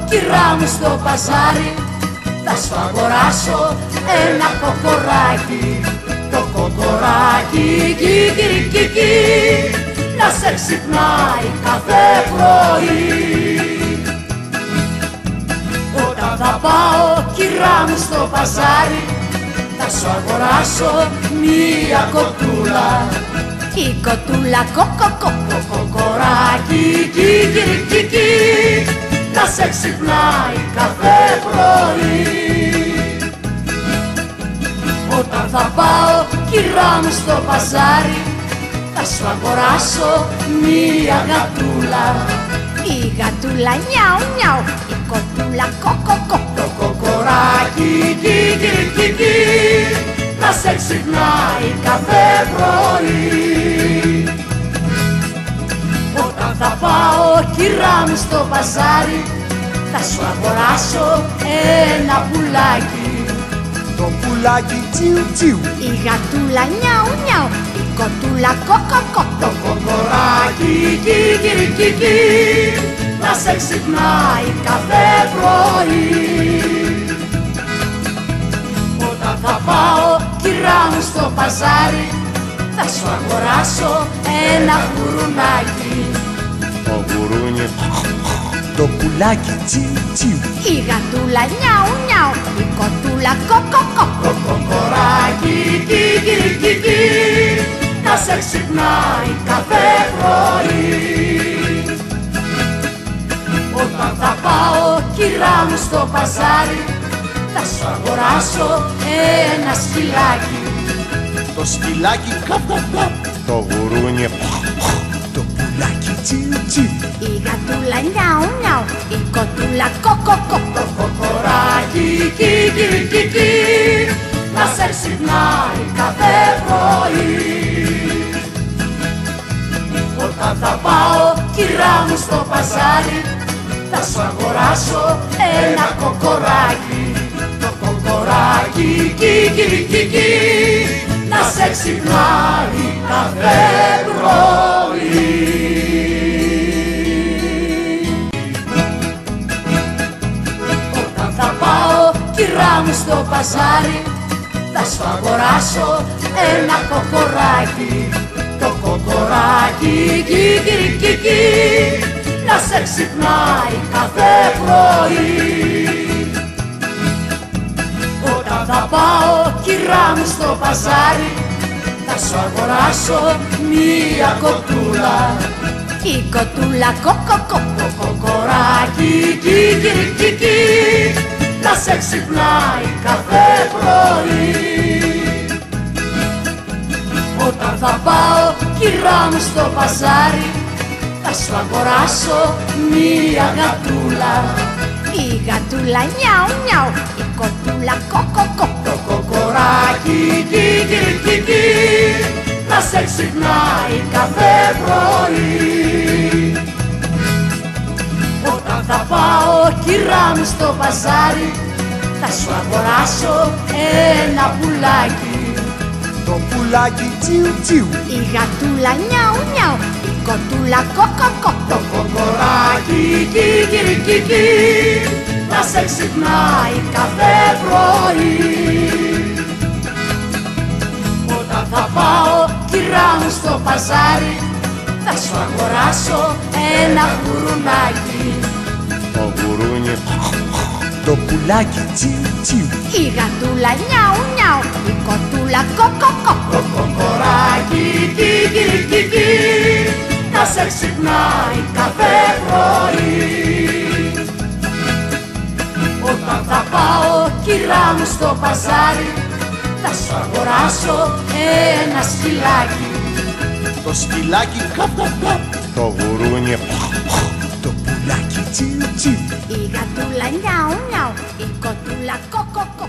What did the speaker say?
κυρά μου στο παζάρι, θα σου αγοράσω ένα κοκοράκι. Το κοκοράκι κικυρικικι, να σε ξυπνάει κάθε πρωί. Όταν θα πάω κυρά μου στο παζάρι, θα σου αγοράσω μία κοτούλα. Η κοτούλα κοκοκο, το κοκοράκι κικυρικικι, να σε ξυπνάει κάθε πρωί. Όταν θα πάω κυρά μου στο παζάρι, θα σου αγοράσω μία γατούλα. Η γατούλα νιάου νιάου, η κοτούλα κοκοκο, το κοκοράκι κικυρικικι, να σε ξυπνάει κάθε πρωί. Όταν θα πάω κυρά μου στο παζάρι, θα σου αγοράσω ένα πουλάκι. Το πουλάκι τσιου τσιου, η γατούλα νιάου νιάου, η κοτούλα κοκοκο, το κοκοράκι κικυρικικι, να σε ξυπνάει κάθε πρωί. Όταν θα πάω κυρά μου στο παζάρι, θα σου αγοράσω ένα γουρουνάκι. το γουρούνι, το πουλάκι τσιου τσιου, Η γατούλα νιάου νιάου, η κοτούλα κοκοκο, το κοκοράκι κικυρικικι, να σε ξυπνάει κάθε πρωί. Όταν θα πάω κυρά μου στο παζάρι, θα σου αγοράσω ένα σκυλάκι. το σκυλάκι καπ καπ καπ, το γουρούνι, το πουλάκι τσιου τσιου, Η γατούλα νιάου νιάου, η κοτούλα κοκοκο, το κοκοράκι κικυρικικι, να σε ξυπνάει κάθε πρωί. Όταν θα πάω κυρά μου στο παζάρι, θα σου αγοράσω ένα κοκοράκι. Το κοκοράκι κικυρικικι, να σε ξυπνάει κάθε πρωί. Όταν θα πάω κυρά μου στο παζάρι, θα σου αγοράσω ένα κοκοράκι. Το κοκοράκι κικυρικικι, να σε ξυπνάει κάθε πρωί. Όταν θα πάω κυρά μου στο παζάρι, θα σου αγοράσω μία κοτούλα. Η κοτούλα κοκοκο, το κοκοράκι κικυρικικι, να σε ξυπνάει κάθε πρωί. Όταν θα πάω κυρά μου στο παζάρι, θα σου αγοράσω μία γατούλα. Η γατούλα νιάου νιάου, η κοτούλα κοκοκο, το κοκοράκι κικυρικικι, να σε ξυπνάει κάθε πρωί. Όταν θα πάω κυρά μου στο παζάρι, θα σου αγοράσω ένα πουλάκι. το πουλάκι τσιου τσιου, Η γατούλα νιάου νιάου, η κοτούλα κοκοκο, το κοκοράκι κικυρικικι, να σε ξυπνάει κάθε πρωί. Όταν θα πάω κυρά μου στο παζάρι, θα σου αγοράσω ένα γουρουνάκι. το γουρούνι, το πουλάκι τσιου τσιου, Η γατούλα νιάου νιάου, η κοτούλα κοκοκο, το κοκοράκι κικυρικικι, να σε ξυπνάει κάθε πρωί. Όταν θα πάω κυρά μου στο παζάρι, θα σου αγοράσω ένα σκυλάκι. το σκυλάκι καπ καπ καπ, το γουρούνι, το πουλάκι τσιου τσιου, Η γατούλα νιάου νιάου, η κοτούλα κοκοκο,